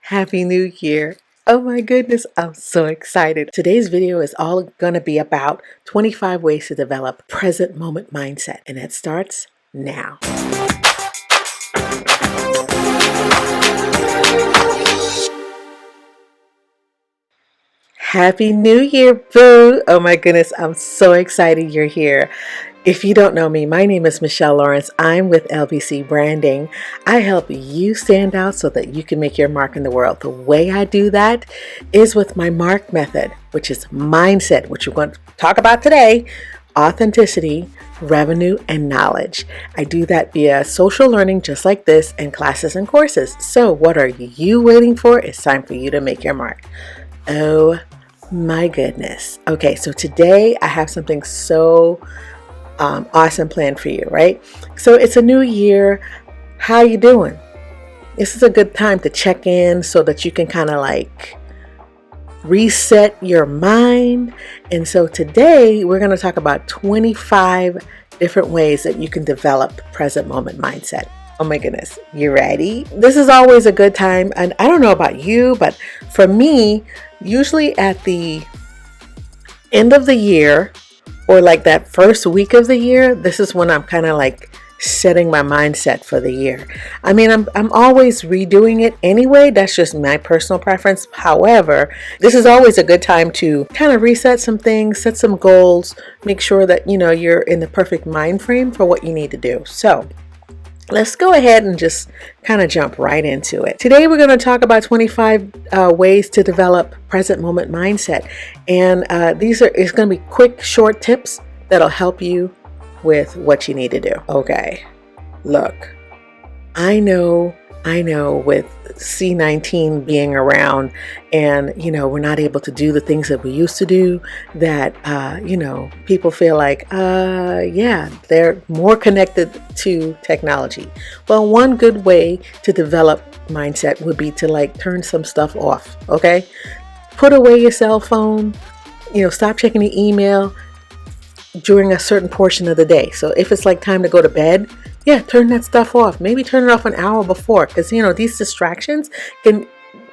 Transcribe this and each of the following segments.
Happy New Year. Oh my goodness, I'm so excited. Today's video is all going to be about 25 ways to develop present moment mindset, and it starts now. Happy New Year, boo! Oh my goodness, I'm so excited you're here. If you don't know me, my name is Michelle Lawrence. I'm with LBC Branding. I help you stand out so that you can make your mark in the world. The way I do that is with my MARK method, which is mindset, which we're going to talk about today, authenticity, revenue, and knowledge. I do that via social learning just like this and classes and courses. So what are you waiting for? It's time for you to make your mark. Oh my goodness. Okay, so today I have something so awesome planned for you, right? So it's a new year. How you doing? This is a good time to check in so that you can kind of like reset your mind. And so today we're going to talk about 25 different ways that you can develop present moment mindset. Oh my goodness, you ready? This is always a good time. And I don't know about you, but for me, usually at the end of the year, or like that first week of the year, this is when I'm kind of like setting my mindset for the year. I mean, I'm always redoing it anyway. That's just my personal preference. However, this is always a good time to kind of reset some things, set some goals, make sure that, you're in the perfect mind frame for what you need to do. So let's go ahead and just kind of jump right into it. Today, we're going to talk about 25 ways to develop present moment mindset. And it's going to be quick, short tips that'll help you with what you need to do. Okay, look, I know with C-19 being around and, we're not able to do the things that we used to do, that, people feel like, they're more connected to technology. Well, one good way to develop mindset would be to like turn some stuff off, okay? Put away your cell phone, stop checking the email during a certain portion of the day. So if it's like time to go to bed, turn that stuff off. Maybe turn it off an hour before, because these distractions can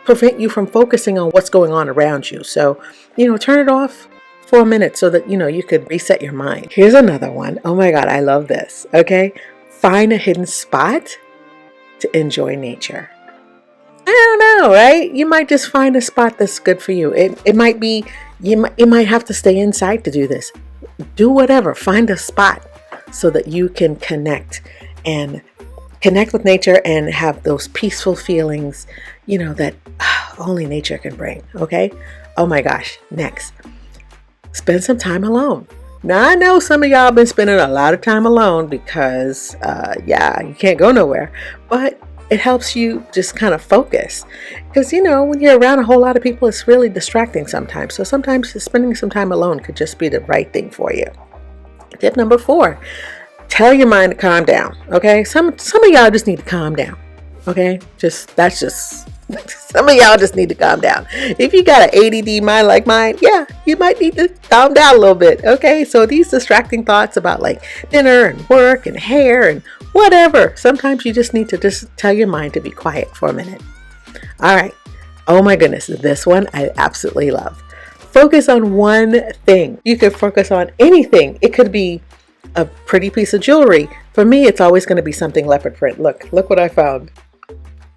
prevent you from focusing on what's going on around you. So, turn it off for a minute so that you could reset your mind. Here's another one. Oh my God, I love this. Okay, find a hidden spot to enjoy nature. I don't know, right? You might just find a spot that's good for you. It might be you might have to stay inside to do this. Do whatever. Find a spot so that you can connect with nature and have those peaceful feelings, that only nature can bring. Okay. Oh my gosh. Next, spend some time alone. Now I know some of y'all been spending a lot of time alone because, you can't go nowhere, but it helps you just kind of focus because, when you're around a whole lot of people, it's really distracting sometimes. So sometimes spending some time alone could just be the right thing for you. Tip number 4, tell your mind to calm down. Okay. Some of y'all just need to calm down. Okay. Some of y'all just need to calm down. If you got an ADD mind like mine, you might need to calm down a little bit. Okay. So these distracting thoughts about like dinner and work and hair and whatever, sometimes you just need to just tell your mind to be quiet for a minute. All right. Oh my goodness. This one I absolutely love. Focus on one thing. You could focus on anything. It could be a pretty piece of jewelry. For me, it's always going to be something leopard print. Look what I found.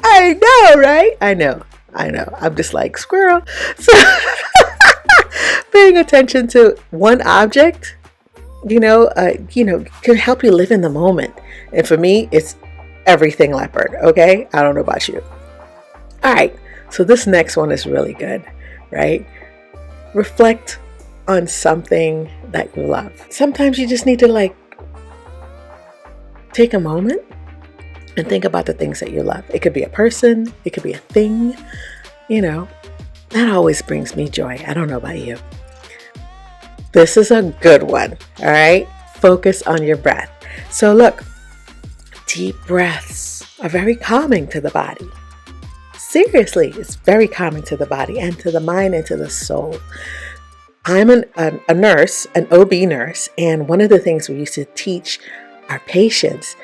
I know, right? I know. I'm just like squirrel. So paying attention to one object, can help you live in the moment. And for me, it's everything leopard. Okay. I don't know about you. All right. So this next one is really good, right? Reflect on something that you love. Sometimes you just need to like take a moment and think about the things that you love. It could be a person, it could be a thing, that always brings me joy. I don't know about you. This is a good one. All right. Focus on your breath. So look, deep breaths are very calming to the body. Seriously, it's very calming to the body and to the mind and to the soul. I'm a nurse, an OB nurse, and one of the things we used to teach our patients,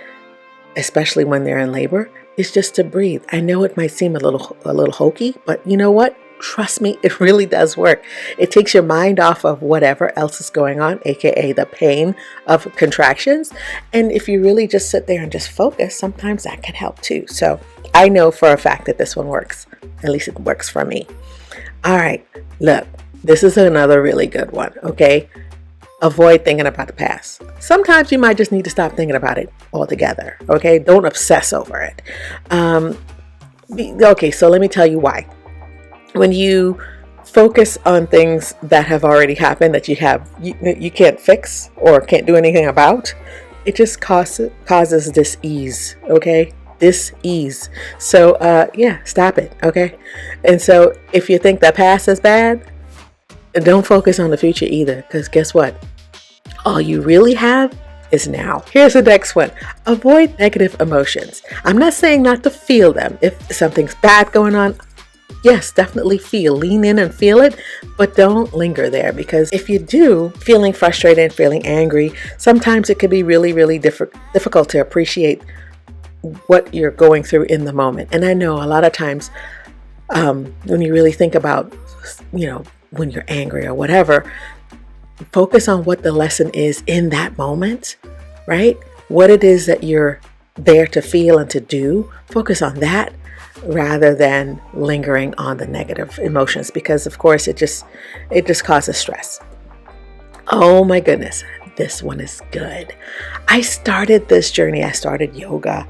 especially when they're in labor, is just to breathe. I know it might seem a little hokey, but you know what? Trust me, it really does work. It takes your mind off of whatever else is going on, aka the pain of contractions. And if you really just sit there and just focus, sometimes that can help too. So I know for a fact that this one works. At least it works for me. All right, look, this is another really good one, okay? Avoid thinking about the past. Sometimes you might just need to stop thinking about it altogether, okay? Don't obsess over it. Okay, so let me tell you why. When you focus on things that have already happened that you can't fix or can't do anything about, it just causes dis-ease, okay? Dis-ease. So yeah, stop it, okay? And so if you think the past is bad, don't focus on the future either, because guess what? All you really have is now. Here's the next one. Avoid negative emotions. I'm not saying not to feel them. If something's bad going on, yes, definitely lean in and feel it, but don't linger there, because if you do, feeling frustrated and feeling angry, sometimes it can be really, really difficult to appreciate what you're going through in the moment. And I know a lot of times when you really think about, when you're angry or whatever, focus on what the lesson is in that moment, right? What it is that you're there to feel and to do. Focus on that rather than lingering on the negative emotions, because of course it just causes stress. Oh my goodness, this one is good. I started this journey. I started yoga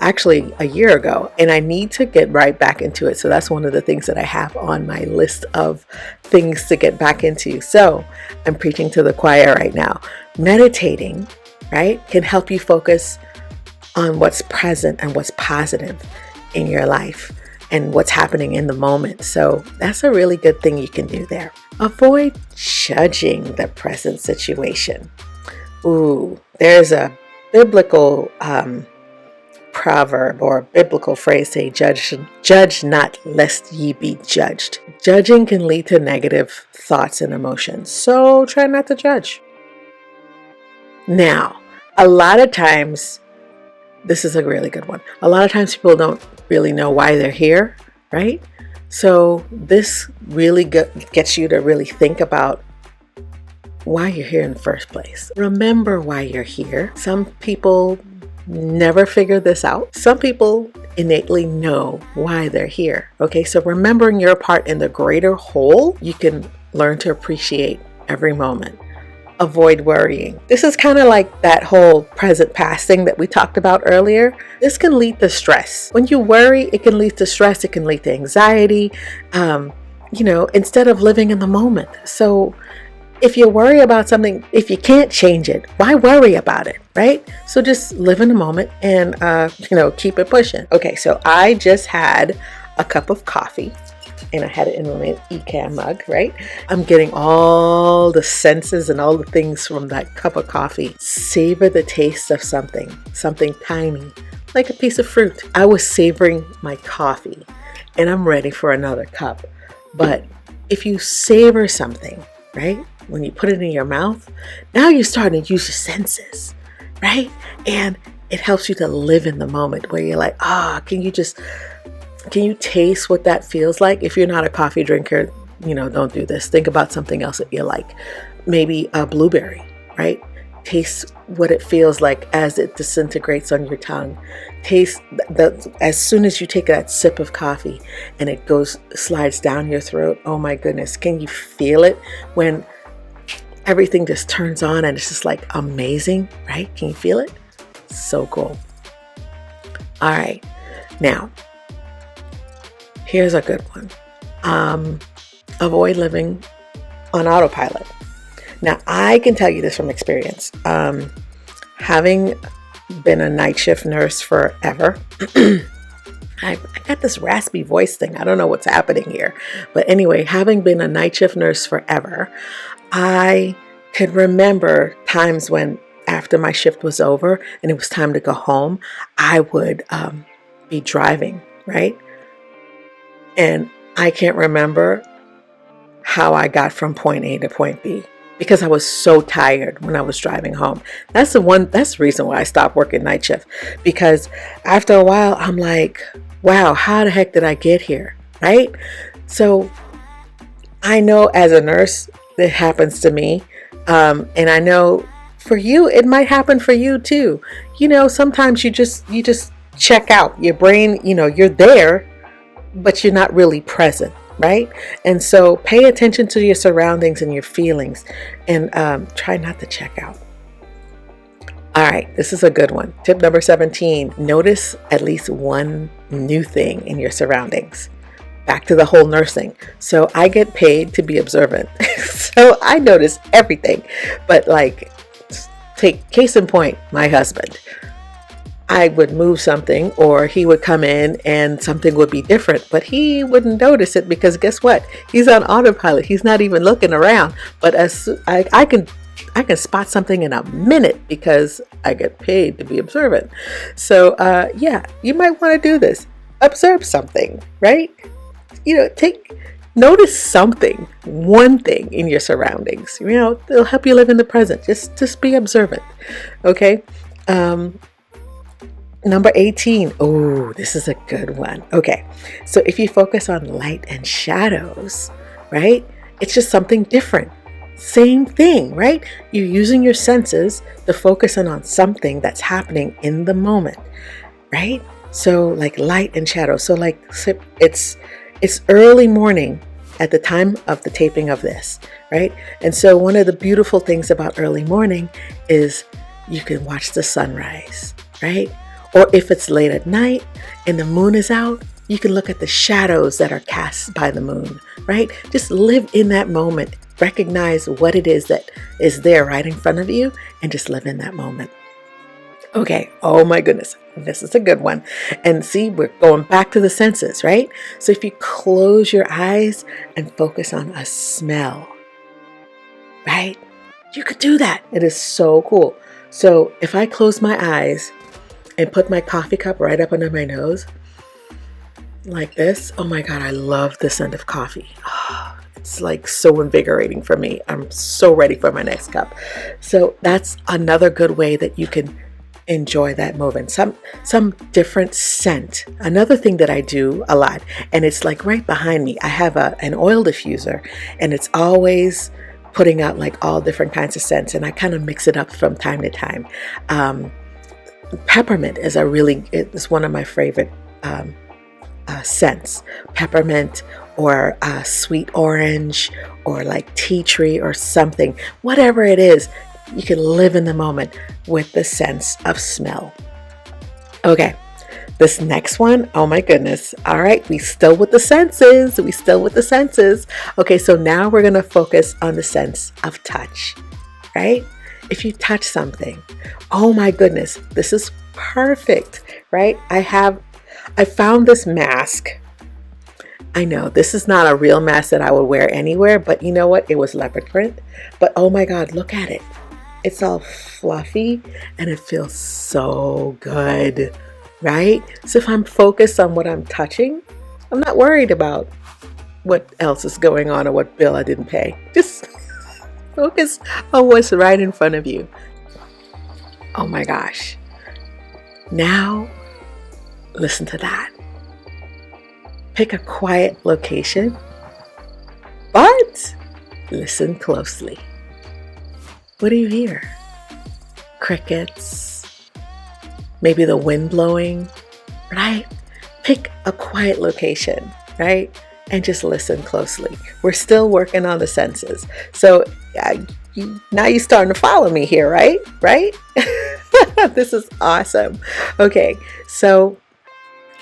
actually a year ago, and I need to get right back into it. So that's one of the things that I have on my list of things to get back into. So I'm preaching to the choir right now. Meditating, right, can help you focus on what's present and what's positive in your life and what's happening in the moment. So that's a really good thing you can do there. Avoid judging the present situation. Ooh, there's a biblical proverb or biblical phrase say, judge not lest ye be judged. Judging can lead to negative thoughts and emotions, so try not to judge. Now, a lot of times, this is a really good one. A lot of times people don't really know why they're here, right? So this really gets you to really think about why you're here in the first place. Remember why you're here. Some people never figure this out. Some people innately know why they're here. Okay, so remembering your part in the greater whole, you can learn to appreciate every moment. Avoid worrying. This is kind of like that whole present past thing that we talked about earlier. This can lead to stress. When you worry, it can lead to stress. It can lead to anxiety, instead of living in the moment. So if you worry about something, if you can't change it, why worry about it, right? So just live in the moment and, keep it pushing. Okay, so I just had a cup of coffee and I had it in my Ecan mug, right? I'm getting all the senses and all the things from that cup of coffee. Savor the taste of something tiny, like a piece of fruit. I was savoring my coffee and I'm ready for another cup. But if you savor something, right? When you put it in your mouth, now you're starting to use your senses, right? And it helps you to live in the moment where you're like, can you taste what that feels like? If you're not a coffee drinker, don't do this. Think about something else that you like. Maybe a blueberry, right? Taste what it feels like as it disintegrates on your tongue. Taste as soon as you take that sip of coffee and it slides down your throat. Oh my goodness. Can you feel it when everything just turns on and it's just like amazing, right? Can you feel it? So cool. All right. Now, here's a good one. Avoid living on autopilot. Now, I can tell you this from experience. Having been a night shift nurse forever, I got this raspy voice thing. I don't know what's happening here. But anyway, having been a night shift nurse forever, I could remember times when after my shift was over and it was time to go home, I would be driving, right? And I can't remember how I got from point A to point B. because I was so tired when I was driving home. That's the reason why I stopped working night shift, because after a while I'm like, wow, how the heck did I get here? Right? So I know as a nurse, it happens to me. And I know for you, it might happen for you too. Sometimes you just check out your brain, you're there, but you're not really present. Right? And so pay attention to your surroundings and your feelings, and try not to check out. All right, this is a good one. Tip number 17, notice at least one new thing in your surroundings. Back to the whole nursing. So I get paid to be observant. So I notice everything. But like, take case in point, my husband. I would move something, or he would come in and something would be different, but he wouldn't notice it because guess what? He's on autopilot. He's not even looking around. But I can spot something in a minute because I get paid to be observant. So yeah, you might want to do this. Observe something, right? Notice something, one thing in your surroundings. It'll help you live in the present. Just be observant. Okay. Number 18. Oh, this is a good one. Okay. So if you focus on light and shadows, right? It's just something different. Same thing, right? You're using your senses to focus on something that's happening in the moment, right? So like light and shadow. So like it's early morning at the time of the taping of this, right? And so one of the beautiful things about early morning is you can watch the sunrise, right? Or if it's late at night and the moon is out, you can look at the shadows that are cast by the moon, right? Just live in that moment. Recognize what it is that is there right in front of you and just live in that moment. Okay. Oh my goodness. This is a good one. And see, we're going back to the senses, right? So if you close your eyes and focus on a smell, right? You could do that. It is so cool. So if I close my eyes and put my coffee cup right up under my nose like this, oh my God, I love the scent of coffee. Oh, it's like so invigorating for me. I'm so ready for my next cup. So that's another good way that you can enjoy that moment. Some different scent. Another thing that I do a lot, and it's like right behind me, I have an oil diffuser, and it's always putting out like all different kinds of scents, and I kind of mix it up from time to time. Peppermint is one of my favorite scents. Peppermint, or sweet orange, or like tea tree or something. Whatever it is, you can live in the moment with the sense of smell. Okay, this next one, oh my goodness. All right, we still with the senses. Okay, so now we're going to focus on the sense of touch, right? If you touch something, oh my goodness, this is perfect, right? I found this mask. I know this is not a real mask that I would wear anywhere, but you know what? It was leopard print, but oh my God, look at it. It's all fluffy and it feels so good, right? So if I'm focused on what I'm touching, I'm not worried about what else is going on or what bill I didn't pay. Just focus on what's right in front of you. Oh my gosh. Now, listen to that. Pick a quiet location, but listen closely. What do you hear? Crickets, maybe the wind blowing, right? Pick a quiet location, right? And just listen closely. We're still working on the senses. So now you're starting to follow me here, right? Right? This is awesome. Okay, so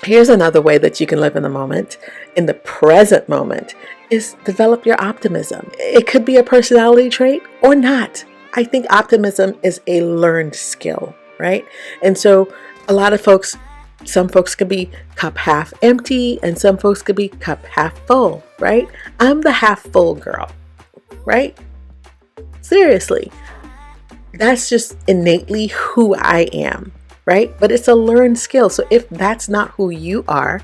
here's another way that you can live in the moment, in the present moment, is develop your optimism. It could be a personality trait or not. I think optimism is a learned skill, right? And so a lot of folks, some folks could be cup half empty and some folks could be cup half full, right? I'm the half full girl, right? Seriously. That's just innately who I am, right? But it's a learned skill. So if that's not who you are,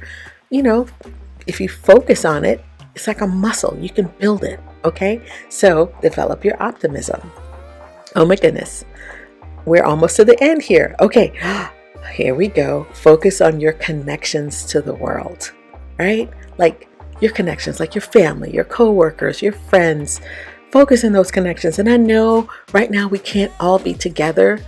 if you focus on it, it's like a muscle. You can build it, Okay, so develop your optimism. Oh my goodness, we're almost to the end here. Okay, here we go. Focus on your connections to the world, right? Like your connections, like your family, your coworkers, your friends. Focus on those connections. And I know right now we can't all be together,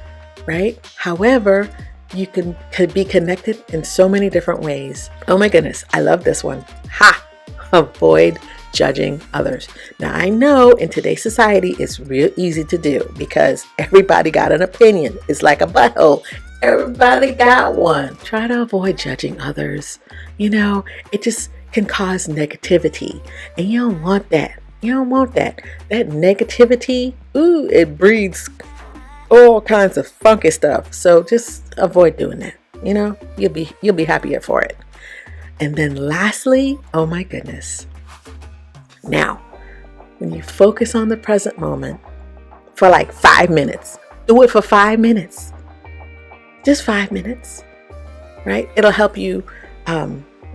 right? However, you could be connected in so many different ways. Oh my goodness, I love this one. Ha! Avoid judging others. Now I know in today's society it's real easy to do because everybody got an opinion. It's like a butthole. Everybody got one. Try to avoid judging others. It just can cause negativity, and you don't want that. You don't want that. That negativity, it breeds all kinds of funky stuff. So just avoid doing that. You'll be happier for it. And then lastly, oh my goodness. Now, when you focus on the present moment for like 5 minutes, do it for 5 minutes. Just 5 minutes, right? It'll help you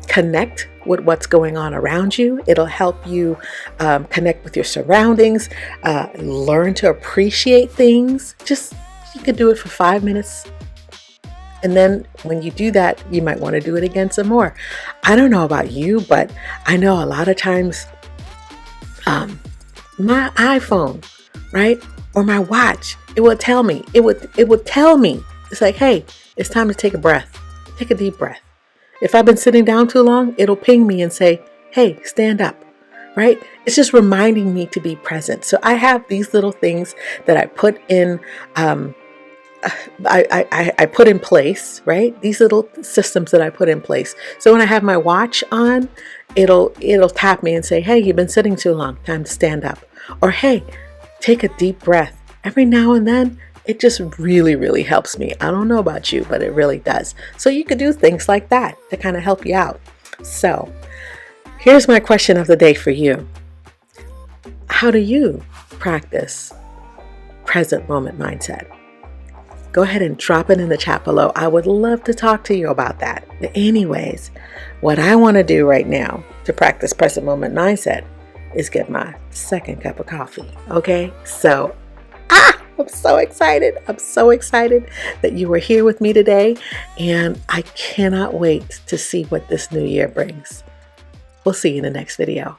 connect with what's going on around you. It'll help you connect with your surroundings, learn to appreciate things. You could do it for 5 minutes. And then when you do that, you might want to do it again some more. I don't know about you, but I know a lot of times my iPhone, right? Or my watch, it will tell me. It would tell me. It's like, hey, it's time to take a breath. Take a deep breath. If I've been sitting down too long, it'll ping me and say, hey, stand up, right? It's just reminding me to be present. So I have these little things that I put in, I put in place, right? These little systems that I put in place. So when I have my watch on, it'll tap me and say, hey, you've been sitting too long, time to stand up. Or hey, take a deep breath. Every now and then, it just really, really helps me. I don't know about you, but it really does. So you could do things like that to kind of help you out. So here's my question of the day for you. How do you practice present moment mindset? Go ahead and drop it in the chat below. I would love to talk to you about that. But anyways, what I want to do right now to practice present moment mindset is get my second cup of coffee. Okay? So, I'm so excited. I'm so excited that you were here with me today, and I cannot wait to see what this new year brings. We'll see you in the next video.